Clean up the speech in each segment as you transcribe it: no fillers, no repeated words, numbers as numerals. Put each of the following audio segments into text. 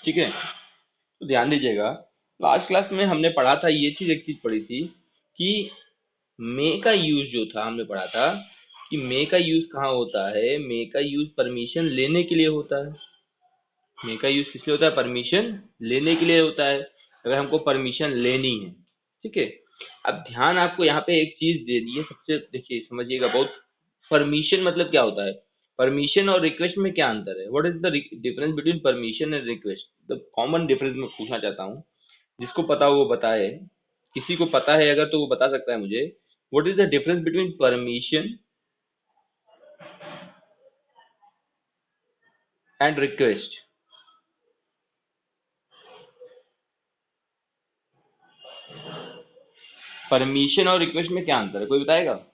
ठीक है। तो ध्यान दीजिएगा, लास्ट क्लास में हमने पढ़ा था ये चीज, एक चीज पढ़ी थी कि मे का यूज जो था, हमने पढ़ा था कि मे का यूज कहाँ होता है। मे का यूज परमिशन लेने के लिए होता है। मे का यूज किस लिए होता है? परमिशन लेने के लिए होता है, अगर हमको परमिशन लेनी है। ठीक है। अब ध्यान आपको यहाँ पे एक चीज दे दी है, सबसे देखिए समझिएगा बहुत। परमिशन मतलब क्या होता है? परमिशन और रिक्वेस्ट में क्या अंतर है? What is the difference between permission and request? The common difference मैं पूछना चाहता हूँ, जिसको पता हो वो बताए। किसी को पता है अगर तो वो बता सकता है मुझे। What is the difference between permission and request? Permission और रिक्वेस्ट में क्या अंतर है, कोई बताएगा?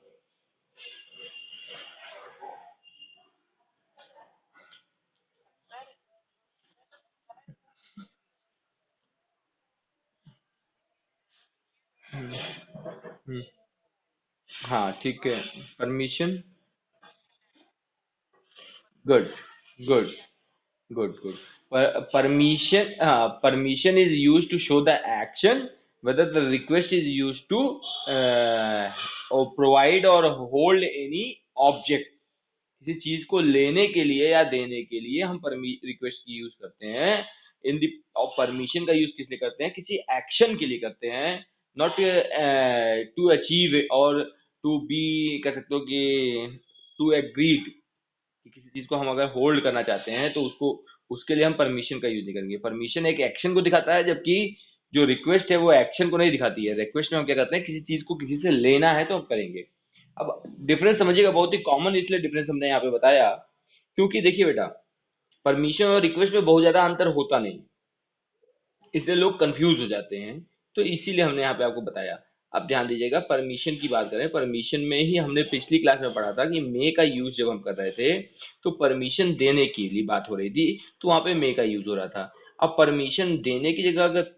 हाँ ठीक है। Permission, good, good, good, good. Permission, हाँ, permission is use to show the action, whether the request is used to or provide or hold any object। किसी चीज को लेने के लिए या देने के लिए हम रिक्वेस्ट की यूज करते हैं। इन दी, और परमिशन का यूज किस लिए करते हैं? किसी एक्शन के लिए करते हैं, नॉट टू अचीव और टू बी, कह सकते हो कि टू एग्रीड। कि किसी चीज को हम अगर होल्ड करना चाहते हैं तो उसको, उसके लिए हम परमिशन का यूज नहीं करेंगे। परमिशन एक एक्शन को दिखाता है, जबकि जो रिक्वेस्ट है वो एक्शन को नहीं दिखाती है। रिक्वेस्ट में हम क्या करते हैं, किसी चीज को किसी से लेना है तो हम करेंगे। अब डिफरेंस समझिएगा, बहुत ही कॉमन इसलिए डिफरेंस हमने यहाँ पे बताया, क्योंकि देखिए बेटा, परमिशन और रिक्वेस्ट में बहुत ज्यादा अंतर होता नहीं, इसलिए लोग कंफ्यूज हो जाते हैं। तो इसीलिए हमने यहाँ पे आपको बताया। अब ध्यान दीजिएगा, परमिशन की बात करें, परमिशन में ही हमने पिछली क्लास में पढ़ा था कि मे का यूज जब हम कर रहे थे तो परमिशन देने की लिए बात हो रही थी, तो वहां पे मे का यूज हो रहा था। अब परमिशन देने की जगह अगर,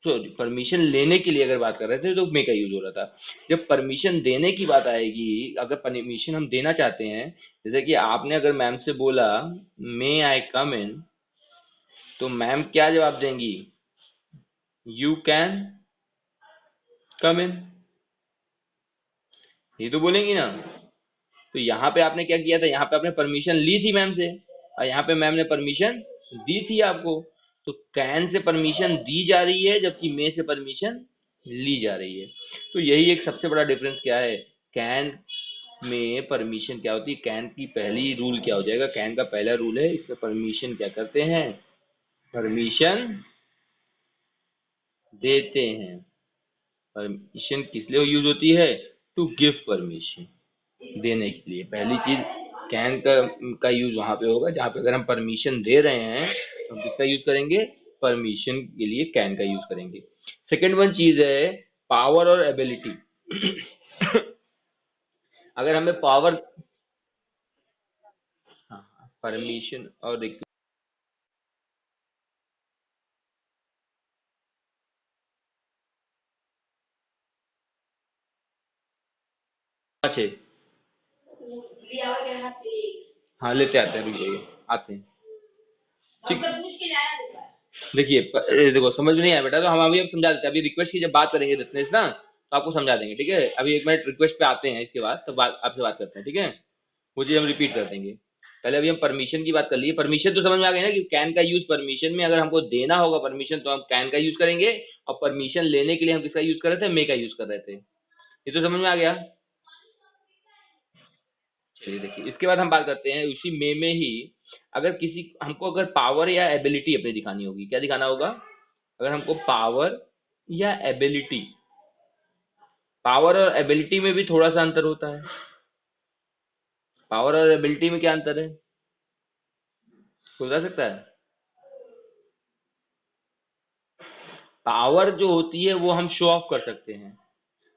सॉरी, परमिशन लेने के लिए अगर बात कर रहे थे तो मे का यूज हो रहा था। जब परमिशन देने की बात आएगी, अगर परमिशन हम देना चाहते हैं, जैसे कि आपने अगर मैम से बोला मे आई कम इन, तो मैम क्या जवाब देंगी? यू कैन कम इन, ये तो बोलेंगी ना। तो यहाँ पे आपने क्या किया था? यहाँ पे आपने परमिशन ली थी मैम से, और यहाँ पे मैम ने परमिशन दी थी आपको। तो कैन से परमिशन दी जा रही है, जबकि मे से परमिशन ली जा रही है। तो यही एक सबसे बड़ा डिफरेंस क्या है। कैन में परमिशन क्या होती है, कैन की पहली रूल क्या हो जाएगा? कैन का पहला रूल है, इसमें परमिशन क्या करते हैं? परमिशन देते हैं। परमिशन किस लिए यूज होती है? टू गिव परमिशन, देने के लिए। पहली चीज कैन का यूज वहां पे होगा जहां पे अगर हम परमिशन दे रहे हैं तो हम किसका यूज करेंगे? परमिशन के लिए कैन का यूज करेंगे। सेकेंड वन चीज है पावर और एबिलिटी। अगर हमें पावर, परमिशन और रिक्वेस्ट, हाँ लेते आते हैं, रुक जाइए, आते हैं। ठीक, देखिए देखो समझ में नहीं आया बेटा, तो हम अभी अब समझा देते हैं। अभी रिक्वेस्ट की जब बात करेंगे रत्नेश ना, तो आपको समझा देंगे, ठीक है। अभी एक मिनट रिक्वेस्ट पे आते हैं, इसके बाद तो बात आपसे बात करते हैं, ठीक है। वो चीज हम रिपीट कर देंगे। पहले अभी हम परमिशन की बात कर लिए। परमिशन तो समझ में आ गई ना, कि कैन का यूज परमिशन में अगर हमको देना होगा परमिशन तो हम कैन का यूज करेंगे, और परमिशन लेने के लिए हम किसका यूज कर रहे थे? मे का यूज कर रहे थे। ये तो समझ में आ गया। चलिए देखिए, इसके बाद हम बात करते हैं उसी में ही, अगर किसी हमको अगर पावर या एबिलिटी अपनी दिखानी होगी, क्या दिखाना होगा? अगर हमको पावर या एबिलिटी, पावर और एबिलिटी में भी थोड़ा सा अंतर होता है। पावर और एबिलिटी में क्या अंतर है, कोई बता सकता है? पावर जो होती है वो हम शो ऑफ कर सकते हैं,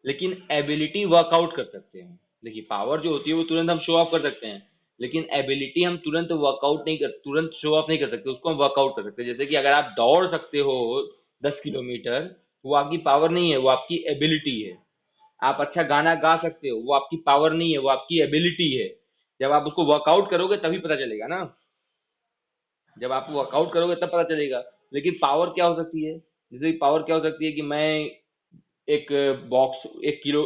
लेकिन एबिलिटी वर्कआउट कर सकते हैं। देखिए, पावर जो होती है वो तुरंत हम शो ऑफ कर सकते हैं, लेकिन एबिलिटी हम तुरंत वर्कआउट नहीं कर, तुरंत शो ऑफ नहीं कर सकते, उसको हम वर्कआउट कर सकते हैं। जैसे कि अगर आप दौड़ सकते हो 10 किलोमीटर, वो आपकी पावर नहीं है, वो आपकी एबिलिटी है। आप अच्छा गाना गा सकते हो, वो आपकी पावर नहीं है, वो आपकी एबिलिटी है। जब आप उसको वर्कआउट करोगे तभी पता चलेगा ना। जब आप वर्कआउट करोगे तब पता चलेगा। लेकिन पावर क्या हो सकती है, जैसे पावर क्या हो सकती है कि मैं एक बॉक्स 1 किलो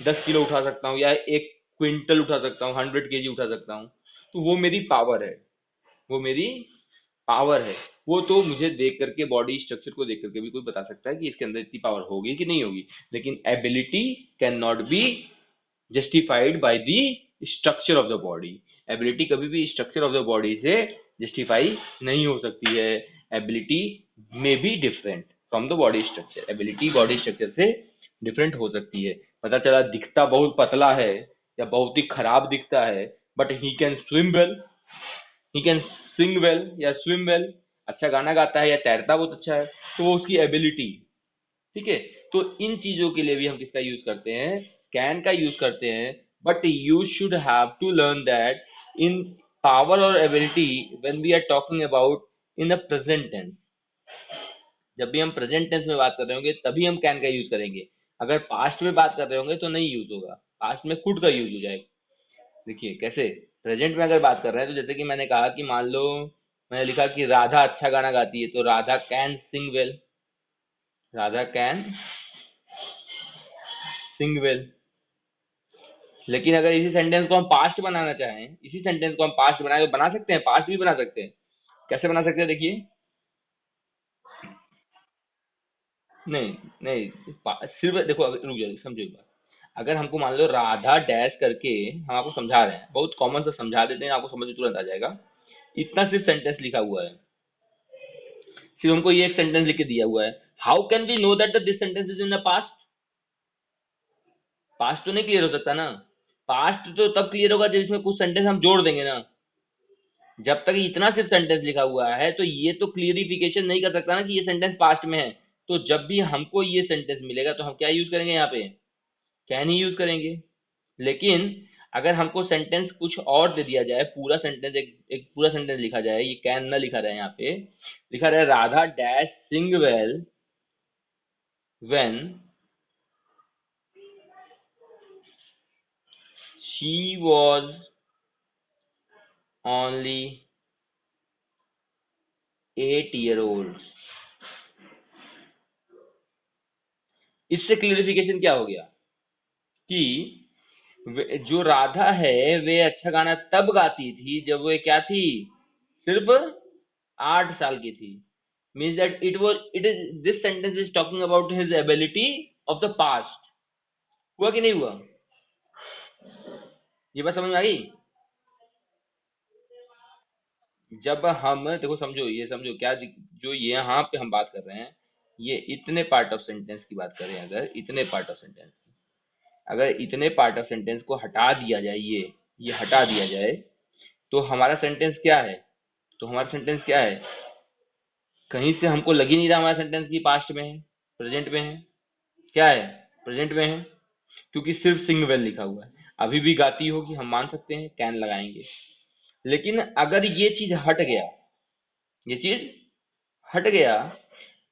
10 किलो उठा सकता हूँ, या 1 क्विंटल उठा सकता हूँ, 100 केजी उठा सकता हूँ। तो वो मेरी पावर है, वो मेरी पावर है। वो तो मुझे देख करके, बॉडी स्ट्रक्चर को देख करके भी कोई बता सकता है कि इसके अंदर इतनी पावर होगी कि नहीं होगी। लेकिन ability can not be justified by the structure of the body. Ability कभी भी स्ट्रक्चर ऑफ द बॉडी से जस्टिफाई नहीं हो सकती है। एबिलिटी में be different from the body structure. Ability body structure से डिफरेंट हो सकती है। पता चला दिखता बहुत पतला है या बहुत ही खराब दिखता है, but he can swim well, he can sing well या स्विम वेल, अच्छा गाना गाता है या तैरता बहुत अच्छा है, तो वो उसकी एबिलिटी। ठीक है। तो इन चीजों के लिए भी हम किसका यूज करते हैं, कैन का यूज करते हैं। But you should have to learn that in power or ability when we are talking about in the present tense. जब भी हम प्रेजेंट टेंस में बात कर रहे होंगे तभी हम कैन का यूज करेंगे। अगर पास्ट में बात कर रहे होंगे तो नहीं यूज होगा, पास्ट में कुड का यूज हो जाएगा। देखिए कैसे, प्रेजेंट में अगर बात कर रहे हैं तो जैसे कि मैंने कहा कि मान लो मैंने लिखा कि राधा अच्छा गाना गाती है, तो Radha can sing well, Radha can sing well. लेकिन अगर इसी सेंटेंस को हम पास्ट बनाना चाहें, इसी सेंटेंस को हम पास्ट बनाए तो बना सकते हैं, पास्ट भी बना सकते हैं। कैसे बना सकते हैं देखिए। नहीं नहीं, सिर्फ देखो, रुक जाओ समझो एक बार। अगर हमको मान लो राधा डैश करके हम आपको समझा रहे हैं, बहुत कॉमन से समझा देते हैं, आपको समझ में तुरंत आ जाएगा। इतना सिर्फ सेंटेंस लिखा हुआ है, सिर्फ हमको ये एक सेंटेंस लिख के दिया हुआ है। How can we know that this sentence is in the past? Past तो नहीं क्लियर हो सकता ना। पास्ट तो तब क्लियर होगा जब इसमें कुछ सेंटेंस हम जोड़ देंगे ना। जब तक इतना सिर्फ सेंटेंस लिखा हुआ है तो ये तो क्लियरिफिकेशन नहीं कर सकता ना कि ये सेंटेंस पास्ट में है। तो जब भी हमको ये सेंटेंस मिलेगा तो हम क्या यूज करेंगे, यहाँ पे कैन ही यूज करेंगे। लेकिन अगर हमको सेंटेंस कुछ और दे दिया जाए, पूरा सेंटेंस एक पूरा सेंटेंस लिखा जाए, ये कैन ना लिखा रहे यहाँ पे, लिखा रहे Radha dash Singh well when she was only 8 year old। इससे क्लियरिफिकेशन क्या हो गया कि जो राधा है वे अच्छा गाना तब गाती थी जब वे क्या थी, सिर्फ 8 साल की थी। Means that it is this sentence is talking about his ability of the past. हुआ कि नहीं हुआ? ये बात समझ में आ गई? जब हम देखो, समझो, ये समझो क्या जो ये यहाँ पे हम बात कर रहे हैं, ये इतने पार्ट ऑफ सेंटेंस की बात करें, अगर इतने पार्ट ऑफ सेंटेंस, अगर इतने पार्ट ऑफ सेंटेंस को हटा दिया जाए, ये हटा दिया जाए, तो हमारा सेंटेंस क्या है, तो हमारा सेंटेंस क्या है? कहीं से हमको लग ही नहीं रहा हमारा सेंटेंस की पास्ट में है, प्रेजेंट में है। क्या है? प्रेजेंट में है, क्योंकि सिर्फ सिंग वेल लिखा हुआ है। अभी भी गाती होगी, हम मान सकते हैं, कैन लगाएंगे। लेकिन अगर ये चीज हट गया, ये चीज हट गया,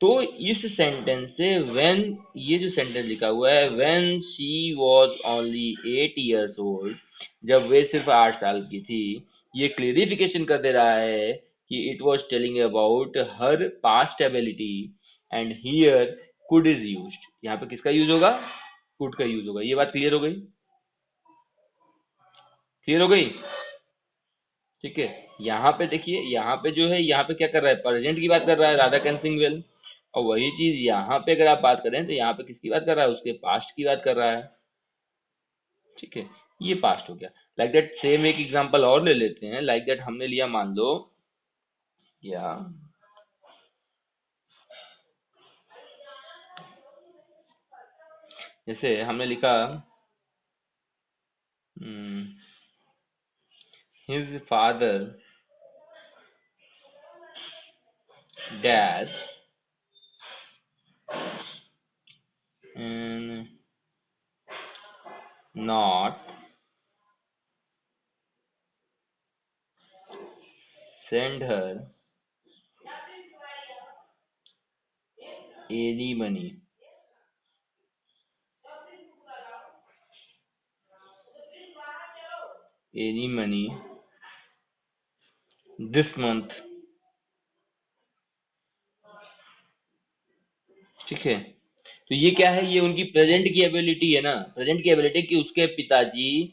तो इस सेंटेंस से व्हेन, ये जो सेंटेंस लिखा हुआ है when she was only 8 years old, जब वे सिर्फ 8 साल की थी, ये क्लियरिफिकेशन कर दे रहा है कि it was telling about her past ability. And here could is used, यहाँ पे किसका यूज होगा? कुड का यूज होगा। ये बात क्लियर हो गई? क्लियर हो गई? ठीक है। यहाँ पे देखिए, यहाँ पे जो है, यहाँ पे क्या कर रहा है, प्रेजेंट की बात कर रहा है, राधा कैन सिंग वेल। और वही चीज यहाँ पे अगर आप बात करें तो यहाँ पे किसकी बात कर रहा है, उसके पास्ट की बात कर रहा है। ठीक है, ये पास्ट हो गया। लाइक दैट, सेम एक एग्जांपल और ले लेते हैं। लाइक दैट हमने लिया, मान लो, या जैसे हमने लिखा his father dash and not send her any money, any money this month ठीक है, तो ये क्या है, ये उनकी प्रेजेंट की एबिलिटी है ना, प्रेजेंट की एबिलिटी कि उसके पिताजी,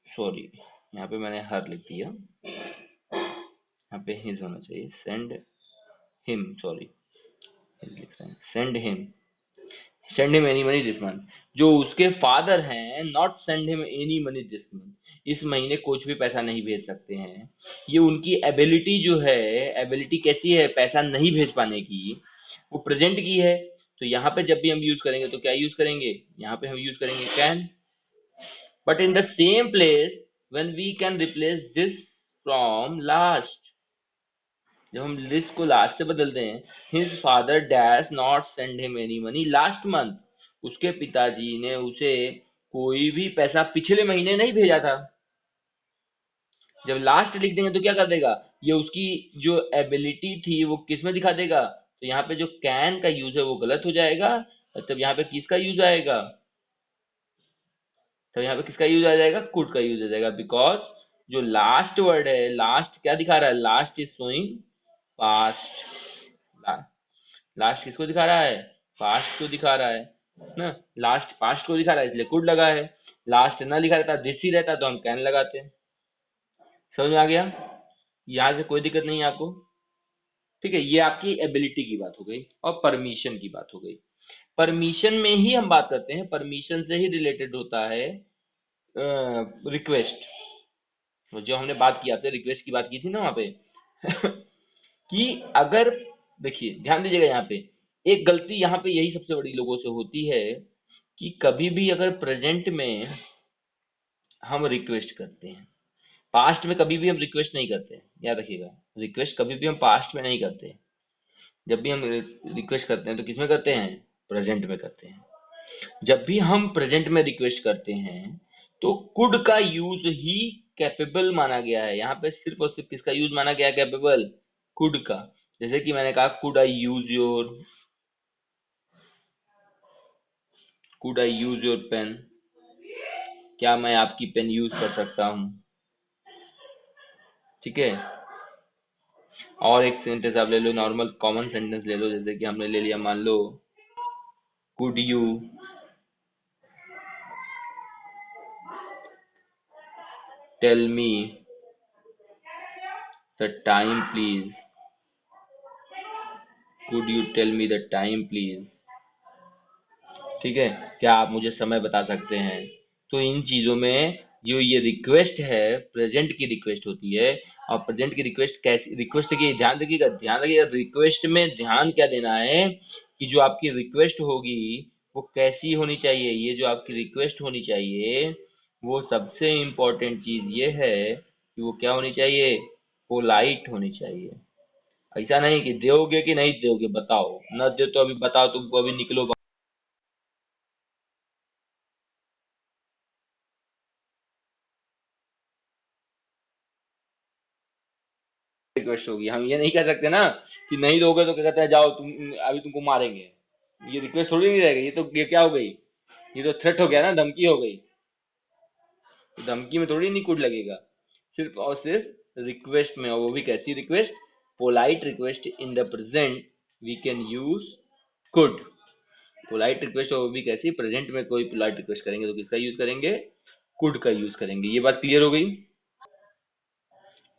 सॉरी यहाँ पे मैंने हर लिख दिया, यहाँ पे हिज होना चाहिए, सेंड हिम, सॉरी लिख रहे हैं send him any money this month, जो उसके फादर हैं, not send him any money this month, इस महीने कुछ भी पैसा नहीं भेज सकते हैं। ये उनकी एबिलिटी जो है, एबिलिटी कैसी है पैसा नहीं भेज पाने की, वो प्रेजेंट की है। तो यहाँ पे जब भी हम यूज करेंगे तो क्या यूज करेंगे, यहाँ पे हम यूज करेंगे can, but in the same place when we can replace this from last, जब हम लिस्ट को लास्ट से बदलते हैं, his father dash not send him any money last month, उसके पिताजी ने उसे कोई भी पैसा पिछले महीने नहीं भेजा था। जब लास्ट लिख देंगे तो क्या कर देगा, ये उसकी जो एबिलिटी थी वो किस में दिखा देगा, तो यहाँ पे जो कैन का यूज है वो गलत हो जाएगा, तब यहाँ पे किसका यूज आएगा, तो यहाँ पे किसका यूज आ जाएगा, कुड का यूज आ जाएगा, बिकॉज जो लास्ट वर्ड है, लास्ट क्या दिखा रहा है, last is showing past, last किसको दिखा रहा है, पास्ट को दिखा रहा है ना, लास्ट पास्ट को दिखा रहा है इसलिए कुड लगा है, लास्ट ना लिखा रहता, दिस ही रहता तो हम कैन लगाते। समझ में आ गया, यहाँ से कोई दिक्कत नहीं है आपको। ठीक है, ये आपकी एबिलिटी की बात हो गई और परमिशन की बात हो गई। परमिशन में ही हम बात करते हैं, परमिशन से ही रिलेटेड होता है रिक्वेस्ट, जो हमने बात की आपसे रिक्वेस्ट की बात की थी ना वहां पे कि अगर, देखिए ध्यान दीजिएगा यहाँ पे, एक गलती यहाँ पे यही सबसे बड़ी लोगों से होती है कि कभी भी अगर प्रेजेंट में हम रिक्वेस्ट करते हैं, पास्ट में कभी भी हम रिक्वेस्ट नहीं करते, याद रखिएगा, रिक्वेस्ट कभी भी हम पास्ट में नहीं करते, जब भी हम रिक्वेस्ट करते हैं तो किसमें करते हैं, प्रेजेंट में करते हैं। जब भी हम प्रेजेंट में रिक्वेस्ट करते हैं तो कुड का यूज ही कैपेबल माना गया है, यहाँ पे सिर्फ और सिर्फ किसका यूज माना गया है, कैपेबल, कुड का। जैसे कि मैंने कहा could I use your pen, क्या मैं आपकी पेन यूज कर सकता हूँ, ठीक है। और एक सेंटेंस आप ले लो, नॉर्मल कॉमन सेंटेंस ले लो, जैसे कि हमने ले लिया, मान लो could you tell me the time please, could you tell me the time please, ठीक है, क्या आप मुझे समय बता सकते हैं। तो इन चीजों में जो ये रिक्वेस्ट है, प्रेजेंट की रिक्वेस्ट होती है, और प्रेजेंट की रिक्वेस्ट कैसी रिक्वेस्ट की, ध्यान रखिएगा रिक्वेस्ट में ध्यान क्या देना है, कि जो आपकी रिक्वेस्ट होगी वो कैसी होनी चाहिए, ये जो आपकी रिक्वेस्ट होनी चाहिए वो सबसे इम्पोर्टेंट चीज ये है कि वो क्या होनी चाहिए, पोलाइट होनी चाहिए। ऐसा नहीं कि दोगे कि नहीं दोगे बताओ, न दे तो अभी बताओ, तुमको अभी निकलो रिक्वेस्ट होगी। हम ये नहीं कह सकते ना कि नहीं दोगे तो क्या कहते हैं, जाओ तुम, अभी तुमको मारेंगे, ये रिक्वेस्ट थोड़ी नहीं रहेगा, ये क्या हो गई, ये तो थ्रेट हो गया ना, धमकी हो गई, तो धमकी में थोड़ी नहीं कुड लगेगा, सिर्फ और सिर्फ रिक्वेस्ट में, और वो भी कैसी request, polite request in the present we can use could, polite request, और वो भी कैसी, प्रेजेंट में कोई पोलाइट रिक्वेस्ट करेंगे तो किसका यूज करेंगे, कुड का यूज करेंगे। ये बात क्लियर हो गई।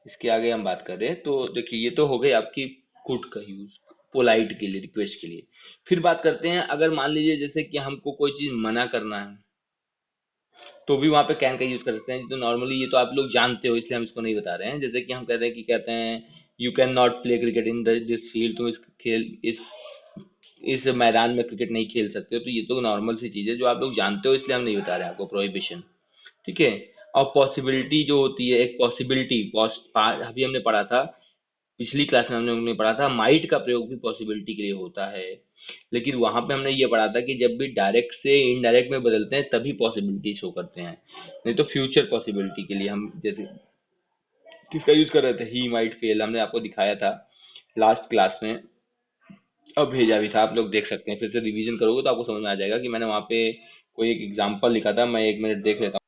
इसके आगे हम बात कर रहे हैं, तो देखिए ये तो हो गई आपकी कुड का यूज पोलाइट के लिए, रिक्वेस्ट के लिए। फिर बात करते हैं, अगर मान लीजिए जैसे कि हमको कोई चीज मना करना है तो भी वहां पे कैन का यूज कर सकते हैं, तो नॉर्मली ये तो आप लोग जानते हो इसलिए हम इसको नहीं बता रहे हैं। जैसे कि हम कहते हैं कि कहते हैं you can not play cricket in this field, तुम इस मैदान में क्रिकेट नहीं खेल सकते हो, तो ये तो नॉर्मल सी चीज है जो आप लोग जानते हो, इसलिए हम नहीं बता रहे हैं आपको प्रोहिबिशन, ठीक है। और पॉसिबिलिटी जो होती है, एक पॉसिबिलिटी, अभी हमने पढ़ा था, पिछली क्लास में हमने पढ़ा था, माइट का प्रयोग भी पॉसिबिलिटी के लिए होता है, लेकिन वहां पे हमने ये पढ़ा था कि जब भी डायरेक्ट से इनडायरेक्ट में बदलते हैं तभी पॉसिबिलिटी शो करते हैं, नहीं तो फ्यूचर पॉसिबिलिटी के लिए हम जैसे किसका यूज कर रहे थे, ही माइट फेल, हमने आपको दिखाया था लास्ट क्लास में, अब भेजा भी था, आप लोग देख सकते हैं, फिर से रिवीजन करोगे तो आपको समझ में आ जाएगा कि मैंने वहां पे कोई एक एग्जाम्पल लिखा था, मैं 1 मिनट देख लेता हूँ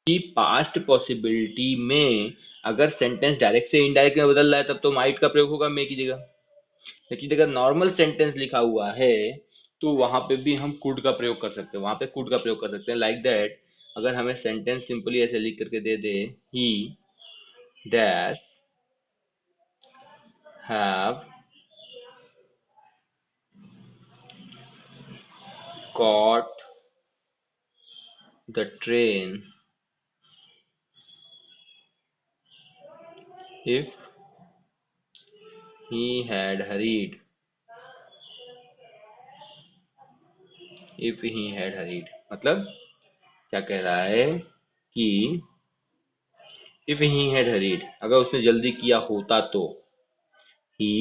कि पास्ट पॉसिबिलिटी में अगर सेंटेंस डायरेक्ट से इनडायरेक्ट में बदल रहा है तब तो माइट का प्रयोग होगा मे की जगह, लेकिन अगर नॉर्मल सेंटेंस लिखा हुआ है तो वहां पे भी हम कुड का प्रयोग कर सकते हैं, वहां पे कुड का प्रयोग कर सकते हैं, लाइक दैट। अगर हमें सेंटेंस सिंपली ऐसे लिख करके दे दे, he dash have caught the train if he had hurried, if he had hurried मतलब क्या कह रहा है कि if he had hurried, अगर उसने जल्दी किया होता तो he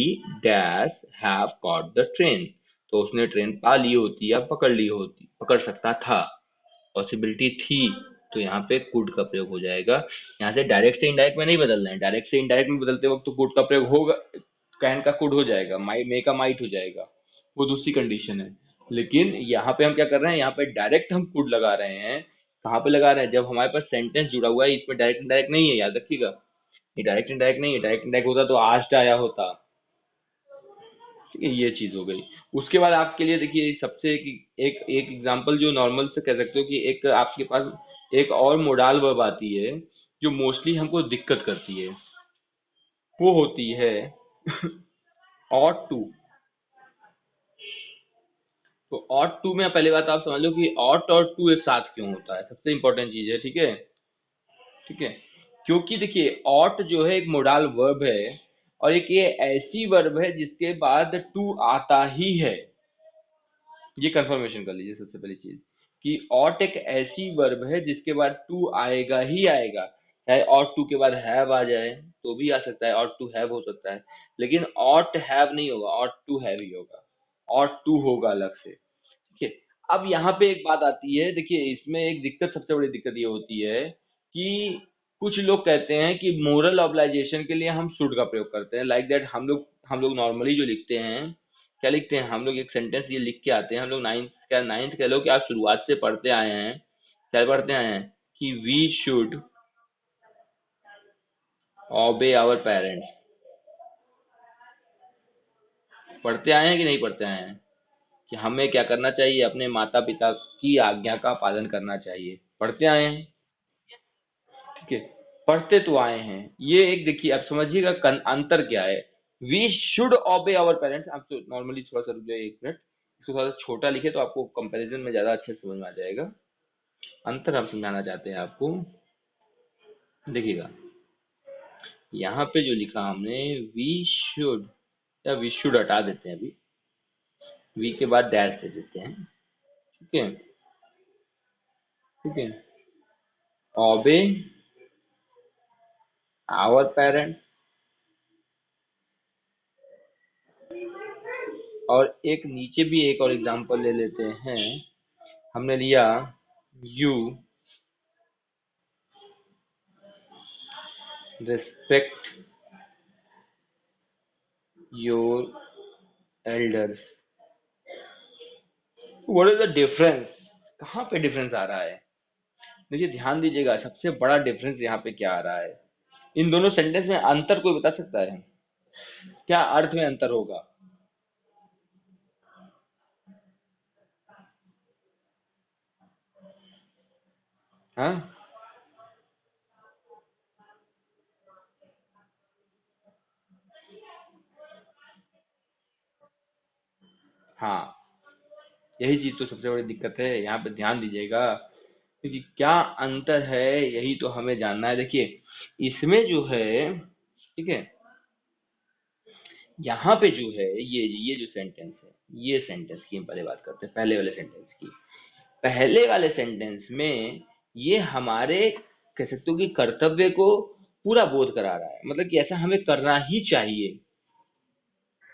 dash have caught the train, तो उसने ट्रेन पा ली होती या पकड़ ली होती, पकड़ सकता था, पॉसिबिलिटी थी। तो यहाँ पे कुड का प्रयोग हो जाएगा। यहाँ से डायरेक्ट से इनडायरेक्ट में नहीं बदलना है, डायरेक्ट से इनडायरेक्ट में बदलते वक्त तो कुड का प्रयोग होगा, कैन का कुड हो जाएगा, माई मे का माइट हो जाएगा, वो दूसरी कंडीशन है। लेकिन यहाँ पे हम क्या कर रहे हैं, यहाँ पे डायरेक्ट हम कुड लगा रहे हैं। कहाँ पे लगा रहे हैं, जब हमारे पास सेंटेंस जुड़ा हुआ है, इसमें डायरेक्ट इनडायरेक्ट नहीं है, याद रखिएगा। ये डायरेक्ट इनडायरेक्ट नहीं है, डायरेक्ट इनडायरेक्ट होता तो आस्ट आया होता। ठीक है, ये चीज हो गई। उसके बाद आपके लिए देखिए सबसे एक एक एग्जांपल जो नॉर्मल से कह सकते हो कि एक आपके पास एक और मोडाल वर्ब आती है जो मोस्टली हमको दिक्कत करती है, वो होती है ऑट टू। तो ऑट टू में पहले बात आप समझ लो कि ऑट और टू एक साथ क्यों होता है, सबसे इंपॉर्टेंट चीज है। ठीक है, ठीक है। क्योंकि देखिए ऑट जो है एक मोडाल वर्ब है, और एक ये ऐसी वर्ब है जिसके बाद टू आता ही है। ये कंफर्मेशन कर लीजिए सबसे पहली चीज, कि ऑट एक ऐसी वर्ब है जिसके बाद टू आएगा ही आएगा। चाहे ऑट टू के बाद हैव आ जाए तो भी आ सकता है, ऑट टू हैव हो सकता है, लेकिन ऑट हैव नहीं होगा, ऑट टू हैव ही होगा, ऑट टू होगा अलग से। ठीक है। अब यहाँ पे एक बात आती है, देखिए इसमें एक दिक्कत, सबसे बड़ी दिक्कत ये होती है कि कुछ लोग कहते हैं कि मोरल ऑब्लाइजेशन के लिए हम शुड का प्रयोग करते हैं, लाइक दैट हम लोग नॉर्मली जो लिखते हैं, क्या लिखते हैं हम लोग, एक सेंटेंस ये लिख के आते हैं हम लोग, नाइन्थ कह लो कि आप शुरुआत से पढ़ते आए हैं, क्या पढ़ते आए हैं कि we should obey our parents. पढ़ते आए हैं कि नहीं पढ़ते आए हैं कि हमें क्या करना चाहिए, अपने माता पिता की आज्ञा का पालन करना चाहिए, पढ़ते आए हैं। ठीक है, पढ़ते तो आए हैं। ये एक देखिए आप समझिएगा अंतर क्या है। We should obey our parents, आप तो नॉर्मली थोड़ा सा रुक जाइए एक मिनट, इसको थोड़ा सा छोटा लिखे तो आपको कंपैरिजन में ज्यादा अच्छे से समझ में आ जाएगा। अंतर हम समझाना चाहते हैं आपको, देखिएगा यहाँ पे जो लिखा हमने वी शुड, या वी शुड हटा देते हैं अभी, वी के बाद डैश दे देते हैं। ठीक है, ठीक है, ओबे आवर पेरेंट्स, और एक नीचे भी एक और एग्जांपल ले लेते हैं, हमने लिया you respect your elders। What is the difference, कहाँ पे डिफरेंस आ रहा है, देखिए ध्यान दीजिएगा, सबसे बड़ा डिफरेंस यहाँ पे क्या आ रहा है। इन दोनों सेंटेंस में अंतर कोई बता सकता है, क्या अर्थ में अंतर होगा। हाँ, हाँ, यही चीज तो सबसे बड़ी दिक्कत है, यहाँ पे ध्यान दीजिएगा, क्योंकि क्या अंतर है यही तो हमें जानना है। देखिए इसमें जो है, ठीक है, यहाँ पे जो है ये जो सेंटेंस है, ये सेंटेंस की हम पहले बात करते हैं, पहले वाले सेंटेंस की। पहले वाले सेंटेंस में ये हमारे कह सकते हो कि कर्तव्य को पूरा बोध करा रहा है, मतलब कि ऐसा हमें करना ही चाहिए,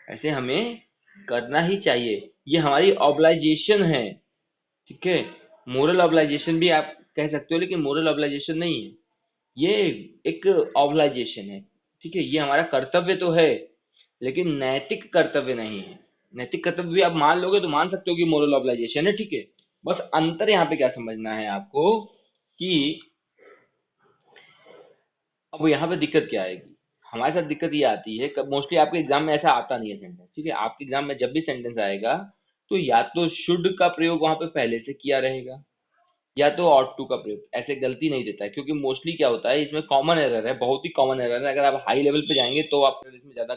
ऐसे हमें करना ही चाहिए, ये हमारी ऑब्लाइजेशन है। ठीक है, मोरल ऑब्लाइजेशन भी आप कह सकते हो, लेकिन मोरल ऑब्लाइजेशन नहीं है, ये एक ऑब्लाइजेशन है। ठीक है, ये हमारा कर्तव्य तो है, लेकिन नैतिक कर्तव्य नहीं है। नैतिक कर्तव्य भी आप मान लोगे तो मान सकते हो कि मोरल ऑब्लाइजेशन है। ठीक है, बस अंतर यहाँ पे क्या समझना है आपको कि अब यहाँ पे दिक्कत क्या आएगी, हमारे साथ दिक्कत ये आती है, मोस्टली आपके एग्जाम में ऐसा आता नहीं है सेंटेंस, ठीक है। आपके एग्जाम में जब भी सेंटेंस आएगा तो या तो शुड का प्रयोग वहां पे पहले से किया रहेगा, या तो ought to का प्रयोग, ऐसे गलती नहीं देता है, क्योंकि मोस्टली क्या होता है इसमें कॉमन एरर है, बहुत ही कॉमन एरर है। अगर आप हाई लेवल पे जाएंगे तो आप इसमें ज्यादा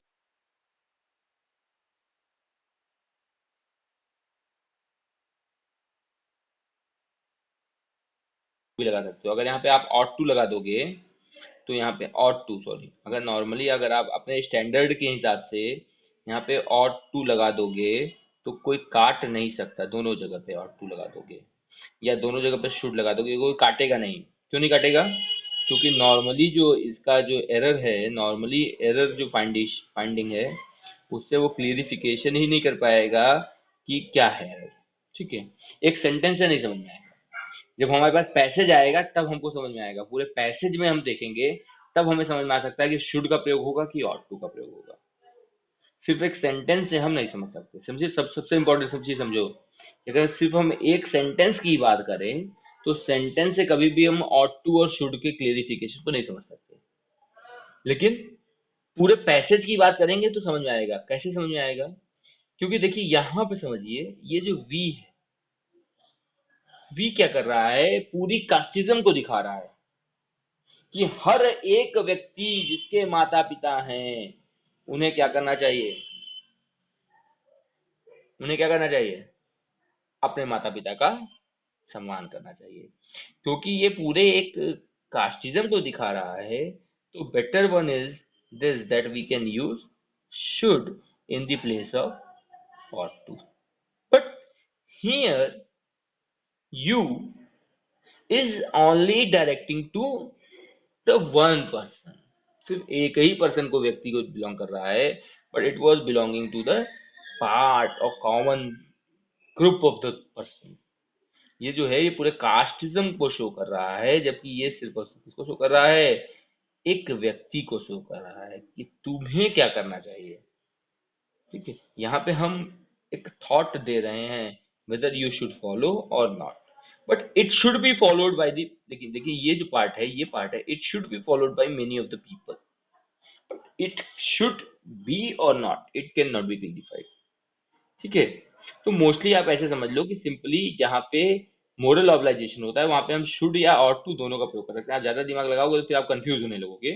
भी लगा सकते हो। अगर यहाँ पे आप ought to लगा दोगे तो यहाँ पे ought to, सॉरी, अगर नॉर्मली अगर आप अपने स्टैंडर्ड के हिसाब से यहाँ पे ought to लगा दोगे तो कोई काट नहीं सकता, दोनों जगह पे ought to लगा दोगे या दोनों जगह पे शुड लगा दोगे, कोई काटेगा नहीं। क्यों नहीं काटेगा? क्योंकि नॉर्मली जो इसका जो एरर है, नॉर्मली एरर जो फाइंडिंग है, उससे वो क्लियरिफिकेशन ही नहीं कर पाएगा कि क्या है error, ठीक है। एक सेंटेंस से नहीं समझ में आएगा। जब हमारे पास पैसेज आएगा तब हमको समझ में आएगा, पूरे पैसेज में हम देखेंगे तब हमें समझ में आ सकता है कि शुड का प्रयोग होगा कि ought to का प्रयोग होगा। सिर्फ एक सेंटेंस से हम नहीं समझ सकते, समझे? सबसे इंपॉर्टेंट सब चीज समझो। अगर सिर्फ हम एक सेंटेंस की बात करें तो सेंटेंस से कभी भी हम ought to और शुड के क्लेरिफिकेशन को नहीं समझ सकते, लेकिन पूरे पैसेज की बात करेंगे तो समझ में आएगा। कैसे समझ में आएगा? क्योंकि देखिए यहाँ पे समझिए, ये जो वी है, वी क्या कर रहा है, पूरी कास्टिज्म को दिखा रहा है कि हर एक व्यक्ति जिसके माता पिता हैं उन्हें क्या करना चाहिए, उन्हें क्या करना चाहिए, अपने माता पिता का सम्मान करना चाहिए। क्योंकि ये पूरे एक कास्टिज्म को दिखा रहा है, तो better one is this that we can use should in the place of ought to। But here you is only directing to the one person, सिर्फ एक ही पर्सन को, व्यक्ति को बिलोंग कर रहा है, but it was belonging to the part or common group of the person. ये जो है ये पूरे कास्टिज्म को शो कर रहा है, जबकि ये सिर्फ और सिर्फ किसको शो कर रहा है, एक व्यक्ति को शो कर रहा है कि तुम्हें क्या करना चाहिए, ठीक है। यहाँ पे हम एक थॉट दे रहे हैं, whether you should follow or not, but it should be followed by the, देखिए देखिए ये जो पार्ट है, ये पार्ट है, it should be followed by many of the people, it should be or not, it can not be clarified, ठीक है। तो मोस्टली आप ऐसे समझ लो कि सिंपली जहाँ पे मोरल ऑब्लाइजेशन होता है वहां पे हम शुड या ought to दोनों का प्रयोग कर सकते हैं। आप ज्यादा दिमाग लगाओगे तो फिर आप कंफ्यूज होने लगोगे।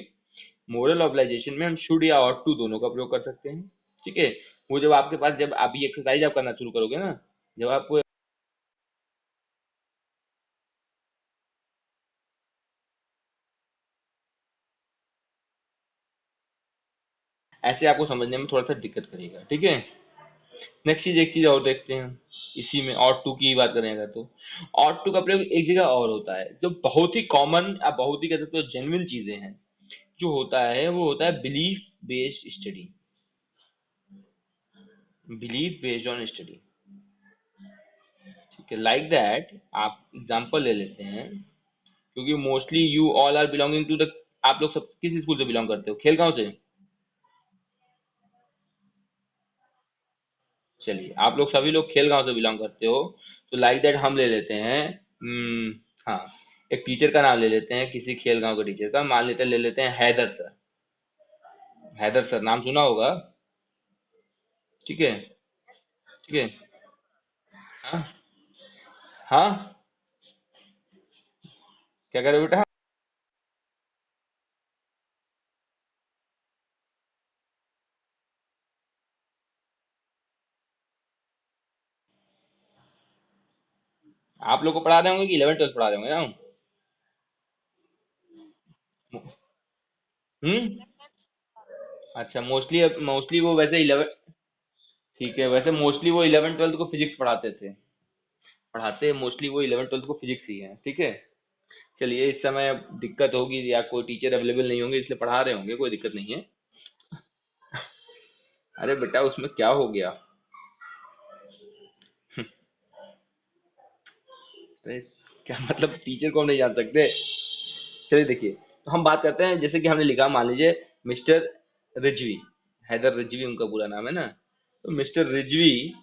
मोरल ऑब्लाइजेशन में हम शुड या ought to दोनों का प्रयोग कर सकते हैं, ठीक है। वो जब आपके पास, जब आप ये एक्सरसाइज आप करना शुरू करोगे ना, जब आपको ऐसे आपको समझने में थोड़ा सा दिक्कत करेगा, ठीक है। नेक्स्ट चीज, एक चीज और देखते हैं इसी में, ought to की बात करें अगर, तो ought to का प्रयोग एक जगह और होता है जो बहुत ही कॉमन, आप बहुत ही कह सकते हो जेन्युइन चीजें हैं, जो होता है वो होता है belief based study, belief based on study, ठीक है। लाइक दैट आप एग्जांपल ले लेते हैं, क्योंकि mostly you all are belonging to the, आप लोग सब किस स्कूल से बिलोंग करते हो, खेल गांव से? चलिए, आप लोग सभी लोग खेल गांव से बिलोंग करते हो, तो लाइक दैट हम ले लेते हैं, हाँ, एक टीचर का नाम ले लेते हैं, किसी खेल गांव के टीचर का मान लेते हैं, ले लेते हैं हैदर सर। हैदर सर नाम सुना होगा, ठीक है, ठीक है। हाँ, हाँ, क्या कह रहे हो बेटा? आप लोग को पढ़ा रहे होंगे कि 11 12 पढ़ा रहे होंगे ना? हम्म। अच्छा, मोस्टली मोस्टली वो वैसे 11, ठीक है, वैसे मोस्टली वो 11 12 को फिजिक्स पढ़ाते थे, पढ़ाते मोस्टली वो 11 12 को फिजिक्स ही है, ठीक है। चलिए, इस समय दिक्कत होगी या कोई टीचर अवेलेबल नहीं होंगे इसलिए पढ़ा रहे होंगे, कोई दिक्कत नहीं है। अरे बेटा, उसमें क्या हो गया? अरे क्या मतलब, टीचर को हम नहीं जान सकते? चलिए देखिए, तो हम बात करते हैं, जैसे कि हमने लिखा, मान लीजिए मिस्टर रिजवी, हैदर रिजवी उनका पूरा नाम है ना, तो mister Rizvi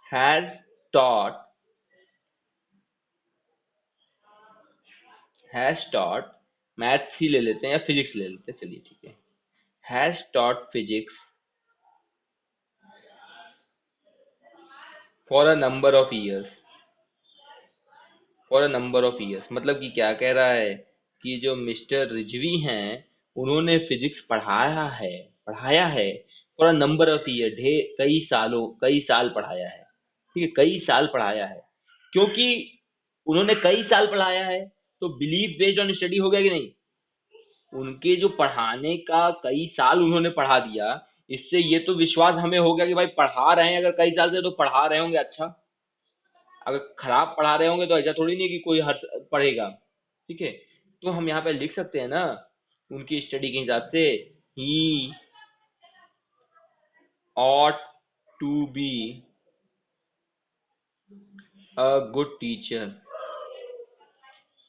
has taught, has taught, maths ही ले लेते हैं या फिजिक्स ले लेते हैं, चलिए ठीक है, has taught physics for a number of years. For a number of years मतलब कि क्या कह रहा है कि जो मिस्टर रिजवी हैं उन्होंने फिजिक्स पढ़ाया है for a number of year, कई साल पढ़ाया है। ठीक है, कई साल पढ़ाया है। क्योंकि उन्होंने कई साल पढ़ाया है तो बिलीव बेस्ड ऑन स्टडी हो गया कि नहीं। उनके जो पढ़ाने का कई साल उन्होंने पढ़ा दिया, इससे ये तो विश्वास हमें हो गया कि भाई पढ़ा रहे हैं अगर कई साल से तो पढ़ा रहे होंगे अच्छा। अगर खराब पढ़ा रहे होंगे तो ऐसा थोड़ी नहीं कि कोई हर पढ़ेगा। ठीक है, तो हम यहाँ पे लिख सकते हैं ना उनकी स्टडी के हिसाब से, ही ought to be a good teacher।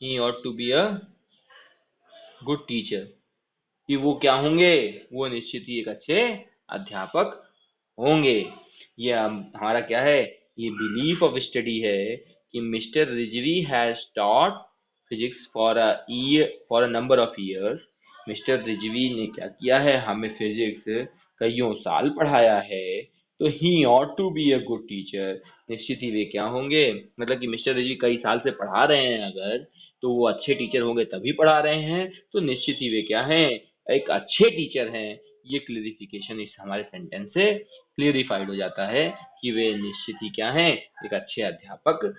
He ought to be a good teacher कि वो क्या होंगे, वो निश्चित ही एक अच्छे अध्यापक होंगे। ये हमारा क्या है, ये बिलीफ ऑफ स्टडी है कि mister Rizvi has taught physics for a number of years. Mister Rizvi ने क्या किया है, हमें फिजिक्स कईयों साल पढ़ाया है। तो he ought to be a good teacher, निश्चित ही वे क्या होंगे, मतलब कि मिस्टर रिजवी कई साल से पढ़ा रहे हैं अगर, तो वो अच्छे टीचर होंगे तभी पढ़ा रहे हैं, तो निश्चित ही वे क्या हैं, एक अच्छे टीचर हैं। ये क्लियरिफिकेशन इस हमारे सेंटेंस से क्लियरिफाइड हो जाता है कि वे निश्चित ही क्या हैं, एक अच्छे अध्यापक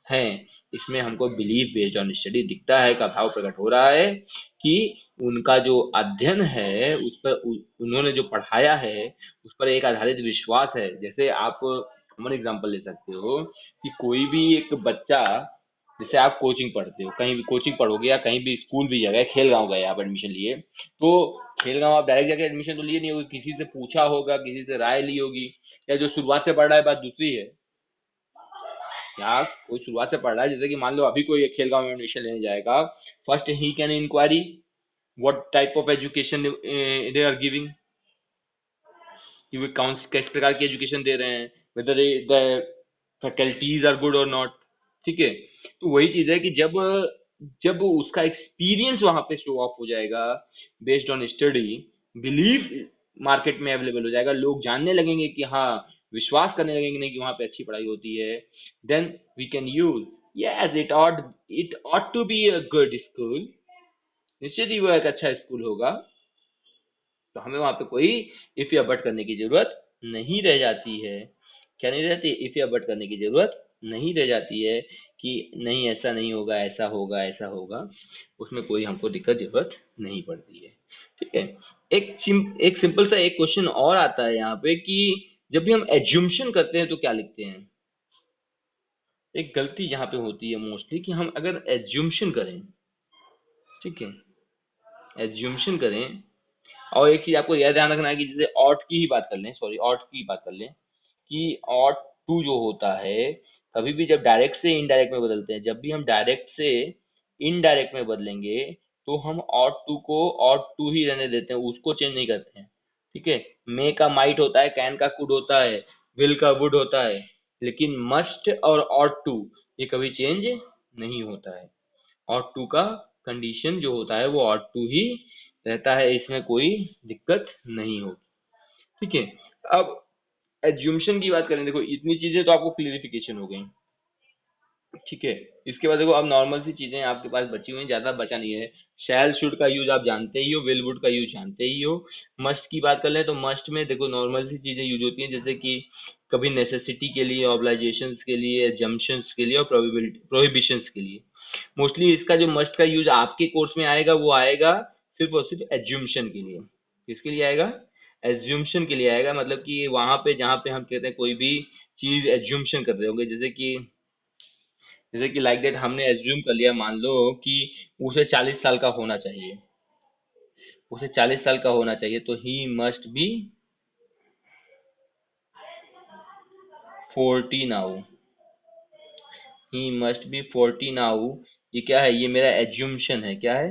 हैं। इसमें हमको बिलीव बेस्ड ऑन स्टडी दिखता है का भाव प्रकट हो रहा है कि उनका जो अध्ययन है उस पर उन्होंने जो पढ़ाया है उस पर एक आधारित विश्वास है। जैसे आप कॉमन एग्जांपल ले सकते हो कि कोई भी एक बच्चा, जैसे आप कोचिंग पढ़ते हो, कहीं भी कोचिंग पढ़ोगे या कहीं भी स्कूल भी जगह खेल गांव गए आप एडमिशन लिए, तो खेल गांव आप डायरेक्ट जाके एडमिशन तो लिए नहीं होगी, किसी से पूछा होगा, किसी से राय ली होगी। या जो शुरुआत से पढ़ रहा है बात दूसरी है, या कोई शुरुआत से पढ़ रहा है, जैसे कि मान लो अभी कोई एक खेल गांव में एडमिशन लेने जाएगा, first he can inquiry what type of education they are giving, कि वे कौन किस प्रकार की एजुकेशन दे रहे हैं, whether the faculties are good और नॉट। ठीक है, तो वही चीज है कि जब जब उसका एक्सपीरियंस वहां पे शो ऑफ हो जाएगा based on study, belief market में अवेलेबल हो जाएगा, लोग जानने लगेंगे कि हाँ, विश्वास करने लगेंगे नहीं कि वहां पे अच्छी पढ़ाई होती है, then we can use yes it ought to be a good school. निश्चित ही वो एक अच्छा स्कूल होगा। तो हमें वहां पे कोई इफ या बट करने की जरूरत नहीं रह जाती है। क्या नहीं रहती, इफ या बट करने की जरूरत नहीं रह जाती है कि नहीं ऐसा नहीं होगा, ऐसा होगा, ऐसा होगा, उसमें कोई हमको दिक्कत जरूरत नहीं पड़ती है। ठीक है, एक सिंपल सा एक क्वेश्चन और आता है यहाँ पे कि जब भी हम एज्यूम्शन करते हैं तो क्या लिखते हैं। एक गलती यहाँ पे होती है मोस्टली कि हम अगर एज्यूम्शन करें, ठीक है, एज्यूम्शन करें, और एक चीज आपको यह ध्यान रखना है कि जैसे ऑट की ही बात कर लें, सॉरी ऑट की बात कर लें, कि ऑट टू जो होता है, कभी भी जब डायरेक्ट से इनडायरेक्ट में बदलते हैं, जब भी हम डायरेक्ट से इनडायरेक्ट में बदलेंगे तो हम ऑट टू को ऑट टू ही रहने देते हैं, उसको चेंज नहीं करते हैं। ठीक है, मे का माइट होता है, कैन का कुड होता है, विल का वुड होता है, लेकिन मस्ट और ऑट टू ये कभी चेंज नहीं होता है। और टू का कंडीशन जो होता है वो और टू ही रहता है, इसमें कोई दिक्कत नहीं होगी। ठीक है, अब एज्यूम्शन की बात करें, देखो इतनी चीजें तो आपको क्लियरिफिकेशन हो गई। ठीक है, इसके बाद देखो अब नॉर्मल सी चीजें आपके पास बची हुई हैं, ज्यादा बचा नहीं है। शैल शुड का यूज आप जानते ही हो, विल वुड का यूज जानते ही हो। मस्ट की बात कर लें तो मस्ट में देखो नॉर्मल सी चीजें यूज होती हैं, जैसे कि कभी नेसेसिटी के लिए, ऑब्लाइजेशंस के लिए, जम्पशंस के लिए और प्रोहिबिशंस के लिए। मोस्टली इसका जो मस्ट का यूज आपके कोर्स में आएगा वो आएगा सिर्फ और सिर्फ एज्यूम्शन के लिए। किसके लिए आएगा, एज्यूम्शन के लिए आएगा। मतलब कि वहां पे जहाँ पे हम कहते हैं कोई भी चीज एज्यूम्शन कर रहे होंगे, जैसे कि लाइक दैट हमने एज्यूम कर लिया, मान लो कि उसे 40 साल का होना चाहिए, उसे 40 साल का होना चाहिए, तो he must be 40 now, he must be 40 now. ये क्या है, ये मेरा एज्यूम्शन है, क्या है,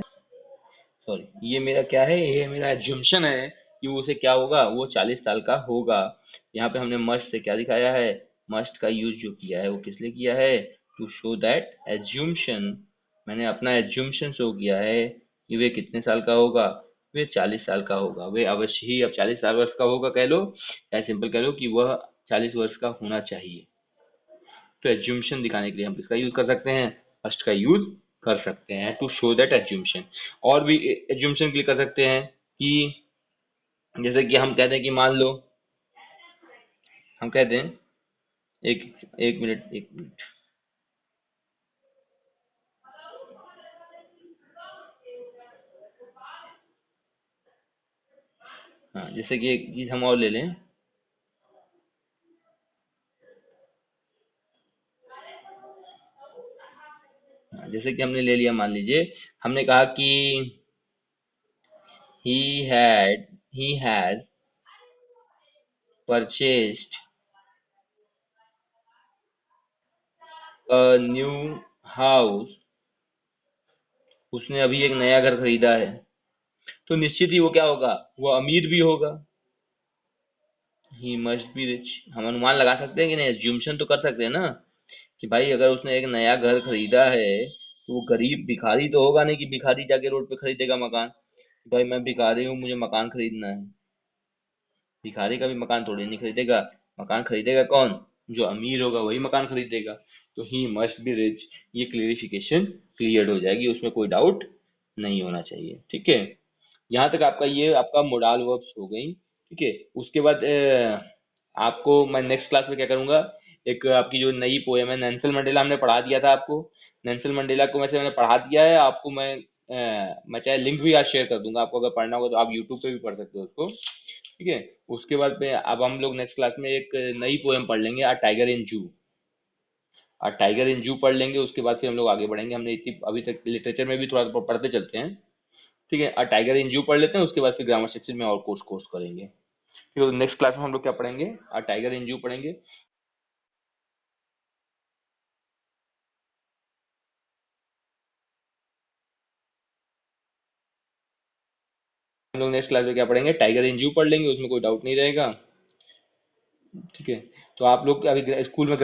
सॉरी ये मेरा क्या है, ये मेरा एज्यूम्शन है कि उसे क्या होगा, वो 40 साल का होगा। यहाँ पे हमने मस्ट से क्या दिखाया है, मस्ट का यूज जो किया है वो किस लिए किया है, टू शो दैट एज्यूम्शन। मैंने अपना एज्यूम्शन शो किया है कि वे कितने साल का होगा, वे 40 साल का होगा, वे अवश्य ही अब 40 वर्ष का होगा कह लो, या सिंपल कह लो कि वह 40 वर्ष का होना चाहिए। तो एज्यूम्शन दिखाने के लिए हम इसका यूज कर सकते हैं, फर्स्ट का यूज कर सकते हैं टू शो दैट एज्यूम्शन। और भी एज्यूम्शन के लिए कर सकते हैं कि जैसे कि हम कहते हैं कि मान लो, हम कहते हैं, एक एक मिनट। हाँ, जैसे कि एक चीज हम और ले लें। हाँ, जैसे कि हमने ले लिया, मान लीजिए हमने कहा कि he he has purchased a new house, उसने अभी एक नया घर खरीदा है। तो निश्चित ही वो क्या होगा, वो अमीर भी होगा। ही मस्ट बी रिच, हम अनुमान लगा सकते हैं कि नहीं, एज्यूम्शन तो कर सकते हैं ना, कि भाई अगर उसने एक नया घर खरीदा है तो वो गरीब भिखारी तो होगा नहीं, कि भिखारी जाके रोड पे खरीदेगा मकान। भाई मैं भिखारी हूँ, मुझे मकान खरीदना है। भिखारी का भी मकान थोड़ी नहीं खरीदेगा। मकान खरीदेगा कौन, जो अमीर होगा वही मकान खरीदेगा। तो ही मस्ट बी रिच, ये क्लियरिफिकेशन क्लियर हो जाएगी, उसमें कोई डाउट नहीं होना चाहिए। ठीक है, यहाँ तक आपका ये आपका मोडाल वर्ब्स हो गई। ठीक है, उसके बाद आपको मैं नेक्स्ट क्लास में क्या करूंगा, एक आपकी जो नई पोएम है नेल्सन मंडेला, हमने पढ़ा दिया था आपको। नेल्सन मंडेला को मैंने पढ़ा दिया है आपको। मैं चाहे लिंक भी आज शेयर कर दूंगा, आपको अगर पढ़ना होगा तो आप यूट्यूब पे भी पढ़ सकते हो उसको। ठीक है, उसके बाद में अब हम लोग नेक्स्ट क्लास में एक नई पोएम पढ़ लेंगे, आ टाइगर इन जू। आ टाइगर इन जू पढ़ लेंगे, उसके बाद फिर हम लोग आगे बढ़ेंगे। हमने इतनी अभी तक लिटरेचर में भी थोड़ा पढ़ते चलते हैं। ठीक है, आ टाइगर इन जू पढ़ लेते हैं, उसके बाद फिर ग्रामर सेक्शन में और कोर्स कोर्स करेंगे। फिर नेक्स्ट क्लास में हम लोग क्या पढ़ेंगे, आ टाइगर इन जू पढ़ेंगे। हम लोग नेक्स्ट क्लास में क्या पढ़ेंगे, टाइगर इन जू पढ़ लेंगे, उसमें कोई डाउट नहीं रहेगा। ठीक है, तो आप लोग अभी स्कूल में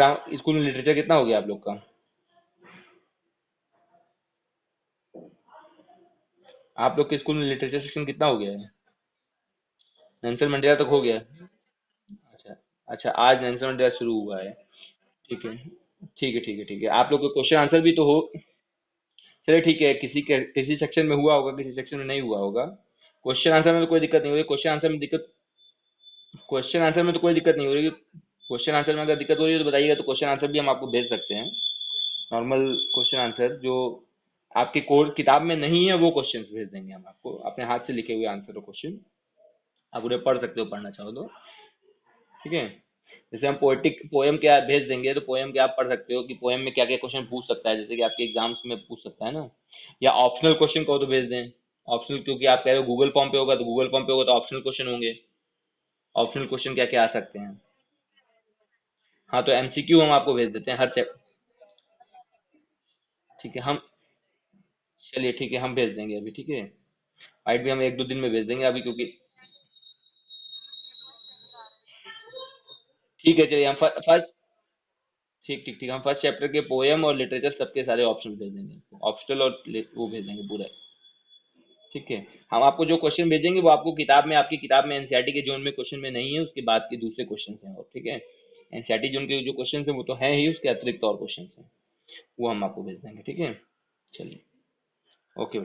लिटरेचर कितना हो गया आप लोग का, आप लोग के स्कूल में लिटरेचर सेक्शन कितना हो गया है? नेल्सन मंडेला तक हो गया है? अच्छा। अच्छा, आज नेल्सन मंडेला शुरू हुआ है। ठीक है, ठीक है, आप लोग को क्वेश्चन आंसर भी तो हो। चलिए ठीक है, किसी सेक्शन में हुआ होगा, किसी सेक्शन में नहीं हुआ होगा। क्वेश्चन आंसर में तो कोई दिक्कत नहीं हो रही, क्वेश्चन आंसर में तो कोई दिक्कत नहीं हो रही। क्वेश्चन आंसर में अगर दिक्कत हो रही है तो बताइएगा, तो क्वेश्चन आंसर भी हम आपको भेज सकते हैं। नॉर्मल क्वेश्चन आंसर जो आपके कोर्स किताब में नहीं है वो क्वेश्चन भेज देंगे हम आपको, अपने हाथ से लिखे हुए आंसर और क्वेश्चन आप उन्हें पढ़ सकते हो, पढ़ना चाहो तो। ठीक है, जैसे हम पोएटिक पोएम क्या भेज देंगे, तो पोएम क्या आप पढ़ सकते हो कि पोएम में क्या क्या क्वेश्चन पूछ सकता है, जैसे कि आपके एग्जाम्स में पूछ सकता है ना। या ऑप्शनल क्वेश्चन कहो तो भेज दें। ऑप्शनल, क्योंकि आप कह रहे हो गूगल फॉर्म पे होगा, तो गूगल फॉर्म पे होगा तो ऑप्शनल क्वेश्चन होंगे। ऑप्शनल क्वेश्चन क्या क्या आ सकते हैं। हाँ, तो एमसीक्यू हम आपको भेज देते हैं हर चैप्टर। ठीक है, हम चलिए ठीक है, हम भेज देंगे अभी। ठीक है, फाइट भी हम एक दो दिन में भेज देंगे अभी, क्योंकि ठीक है, चलिए हम फर्स्ट, ठीक हम फर्स्ट चैप्टर के पोएम और लिटरेचर सबके सारे ऑप्शन भेज देंगे, ऑप्शनल और वो भेज देंगे पूरा। ठीक है, हम आपको जो क्वेश्चन भेजेंगे वो आपको किताब में, आपकी किताब में एनसीईआरटी के जोन में क्वेश्चन में नहीं है, उसके बाद के दूसरे क्वेश्चन हैं। और ठीक है, एनसीईआरटी जोन के जो क्वेश्चन है वो तो है ही, उसके अतिरिक्त और क्वेश्चन हैं, वो हम आपको भेज देंगे। ठीक है, चलिए, ओके।